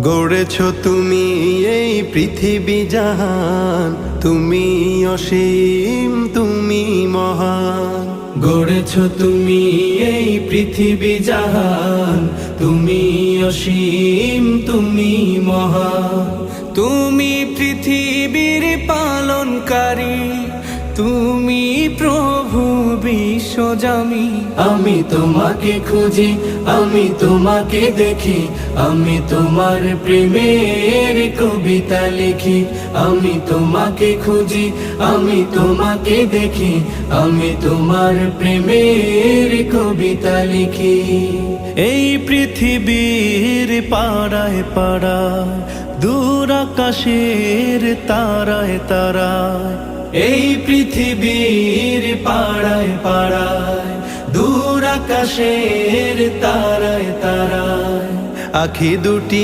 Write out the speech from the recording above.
গড়েছ তুমি এই পৃথিবী জাহান, তুমি অসীম তুমি মহান। গড়েছ তুমি এই পৃথিবী জাহান, তুমি অসীম তুমি মহান। তুমি পৃথিবীর পালনকারী, তুমি প্রভু বিশ্বজামি। আমি তোমাকে খুঁজি, আমি তোমাকে দেখি, আমি তোমার প্রেমের কবিতা লিখি। আমি তোমাকে খুঁজি, আমি তোমাকে দেখি, আমি তোমার প্রেমের কবিতা লিখি। এই পৃথিবীর পাড়ায় পাড়ায়, দূর আকাশের তারায় তারায়, এই পৃথিবীর পাড়ায় পাড়ায়, দূর আকাশের তারায় তারায়, আখি দুটি